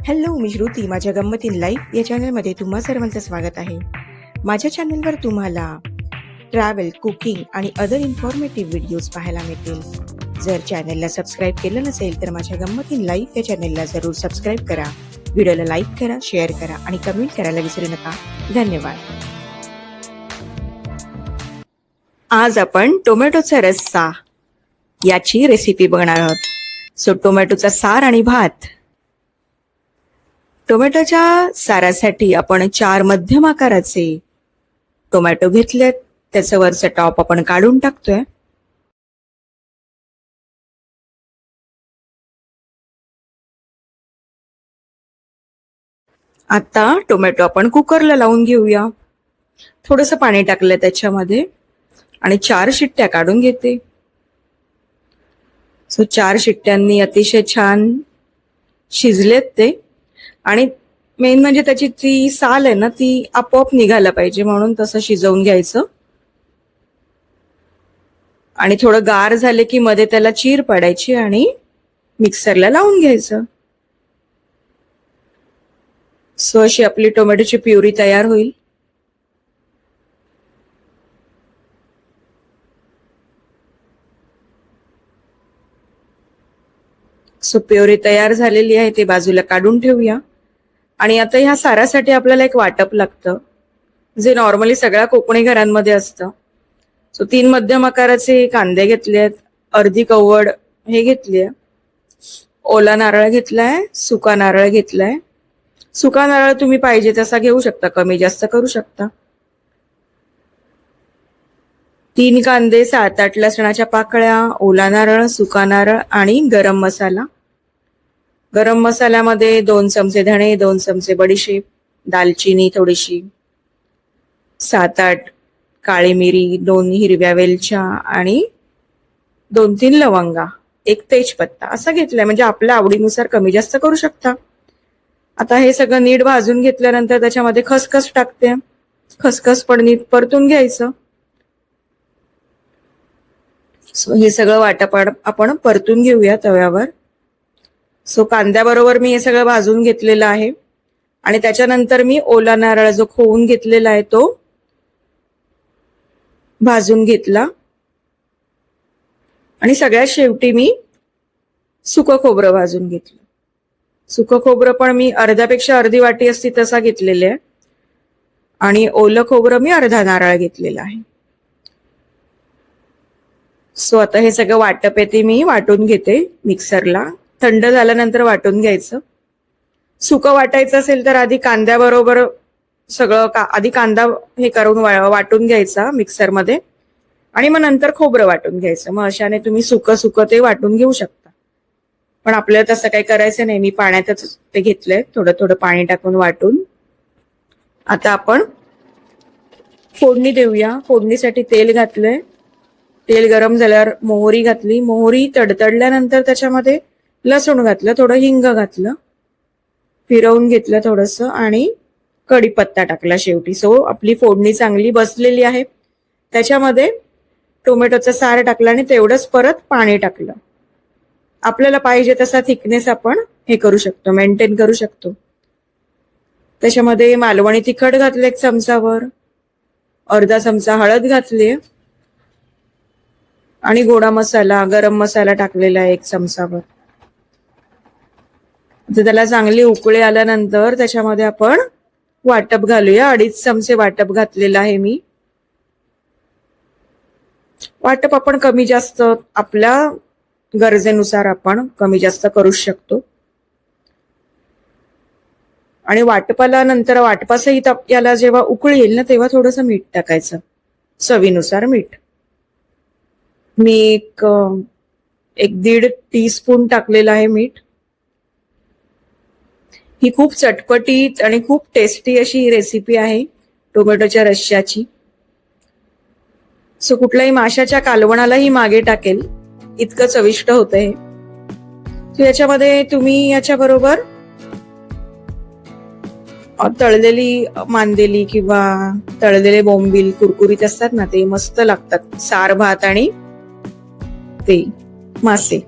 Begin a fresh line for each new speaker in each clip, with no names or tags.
Hello, मी श्रुती. माझ्या गंमतीन life या चॅनलमध्ये तुम्हा सर्वांचं स्वागत आहे. माझ्या चॅनलवर तुम्हाला ट्रॅव्हल, कुकिंग आणि अदर इन्फॉर्मेटिव्ह व्हिडिओज पाहायला मिळतील. जर चॅनलला सबस्क्राईब केलं नसेल तर माझ्या गंमतीन लाईफ या चॅनलला जरूर सबस्क्राईब करा. व्हिडिओला लाईक करा, शेअर करा आणि कमेंट करायला विसरू नका. धन्यवाद. आज आपण टोमॅटोचा रस्सा याची रेसिपी बघणार आहोत. सो टोमॅटोचा सार आणि भात. टोमॅटोच्या सारासाठी आपण 4 मध्यम आकाराचे टोमॅटो घेतलेत. त्याचं वरचं टॉप आपण काढून टाकतोय. आता टोमॅटो आपण कुकरला लावून घेऊया. थोडंसं पाणी टाकलंय त्याच्यामध्ये आणि 4 शिट्ट्या काढून घेते. सो 4 शिट्ट्यांनी अतिशय छान शिजलेत ते. आणि मेन म्हणजे त्याची ती साल आहे ना, ती आपोआप निघायला पाहिजे म्हणून तसं शिजवून घ्यायचं. आणि थोडं गार झाले की मध्ये त्याला चीर पाडायची आणि मिक्सरला लावून घ्यायचं. सो अशी आपली टोमॅटोची प्युरी तयार होईल. सो प्युरी तयार झालेली आहे, ते बाजूला काढून ठेवूया. आणि आता ह्या सारासाठी आपल्याला एक वाटप लागतं, जे नॉर्मली सगळ्या कोकणी घरांमध्ये असतं. सो 3 मध्यम आकाराचे कांदे घेतलेत, अर्धी कवड हे घेतलीये, ओला नारळ घेतलाय, सुका नारळ घेतलाय. सुका नारळ तुम्ही पाहिजे तसा घेऊ शकता, कमी जास्त करू शकता. 3 कांदे, 7-8 लसणाच्या पाकळ्या, ओला नारळ, सुका नारळ आणि गरम मसाला. गरम मसाल्यामध्ये 2 चमचे धणे, 2 चमचे बडीशेप, दालचिनी थोडीशी, 7-8 काळी मिरी, 2 हिरव्या वेलच्या आणि 2-3 लवंगा, 1 तेजपत्ता असा घेतलाय. म्हणजे आपल्या आवडीनुसार कमी जास्त करू शकता. आता हे सगळं नीट भाजून घेतल्यानंतर त्याच्यामध्ये खसखस टाकते. खसखस पण नीट परतून घ्यायचं. सो हे सगळं वाटप आपण परतून घेऊया तव्यावर. सो कांद्याबरोबर मी हे सगळं भाजून घेतलेलं आहे. आणि त्याच्यानंतर मी ओला नारळ जो खोवून घेतलेला आहे तो भाजून घेतला. आणि सगळ्यात शेवटी मी सुकं खोबरं भाजून घेतलं. सुकं खोबरं पण मी अर्ध्यापेक्षा अर्धी वाटी असती तसा घेतलेलं आहे. आणि ओलं खोबरं मी अर्धा नारळ घेतलेला आहे. सो आता हे सगळं वाटप आहे ते मी वाटून घेते मिक्सरला. थंड झाल्यानंतर वाटून घ्यायचं. सुकं वाटायचं असेल तर आधी कांद्याबरोबर सगळं आधी कांदा हे करून वाटून घ्यायचा मिक्सरमध्ये आणि मग नंतर खोबरं वाटून घ्यायचं. मग अशाने तुम्ही सुकं ते वाटून घेऊ शकता. पण आपल्याला तसं काही करायचं नाही. मी पाण्यातच ते घेतलंय, थोडं थोडं पाणी टाकून वाटून. आता आपण फोडणी देऊया. फोडणीसाठी तेल घातलंय. तेल गरम झाल्यावर मोहरी घातली. मोहरी तडतडल्यानंतर त्याच्यामध्ये लसूण घातलं, थोडं हिंग घातलं, फिरवून घेतलं थोडंसं आणि कढीपत्ता टाकला शेवटी. सो आपली फोडणी चांगली बसलेली आहे. त्याच्यामध्ये टोमॅटोचा सार टाकला आणि तेवढंच परत पाणी टाकलं. आपल्याला पाहिजे तसा थिकनेस आपण हे करू शकतो, मेंटेन करू शकतो. त्याच्यामध्ये मालवणी तिखट घातलं 1 चमचावर, अर्धा चमचा हळद घातली आणि गोडा मसाला, गरम मसाला टाकलेला आहे 1 चमचावर. त्याला चांगली उकळी आल्यानंतर त्याच्यामध्ये आपण वाटप घालूया. 2.5 चमचे वाटप घातलेलं आहे मी. वाटप आपण कमी जास्त आपल्या गरजेनुसार आपण कमी जास्त करू शकतो. आणि वाटपासहित याला जेव्हा उकळी येईल ना तेव्हा थोडंसं मीठ टाकायचं, चवीनुसार मीठ. मी एक 1.5 टीस्पून टाकलेलं आहे मीठ. ही खूप चटपटीत आणि खूप टेस्टी अशी रेसिपी आहे टोमॅटोच्या रश्श्याची. सो कुठल्याही माशाच्या कालवणालाही मागे टाकेल इतकं चविष्ट होतं हे. याच्यामध्ये तुम्ही याच्याबरोबर तळलेली मांदेली किंवा तळलेले बोंबील कुरकुरीत असतात ना, ते मस्त लागतात. सार भात आणि ते मासे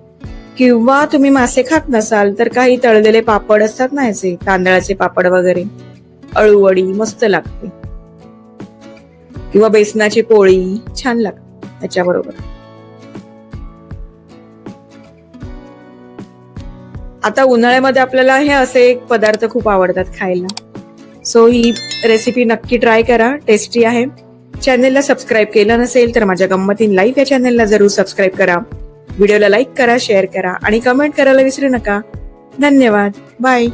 किंवा तुम्ही मासे खात नसाल तर काही तळलेले पापड असतात ना, याचे तांदळाचे पापड वगैरे, अळूवडी मस्त लागते, किंवा बेसनाची पोळी छान लागते त्याच्याबरोबर. आता उन्हाळ्यामध्ये आपल्याला हे असे पदार्थ खूप आवडतात खायला. सो ही रेसिपी नक्की ट्राय करा, टेस्टी आहे. चॅनेलला सबस्क्राईब केलं नसेल तर माझ्या गंमत इन लाईफ या चॅनेलला जरूर सबस्क्राईब करा. व्हिडिओला लाईक करा, शेअर करा आणि कमेंट करायला विसरू नका. धन्यवाद. बाय.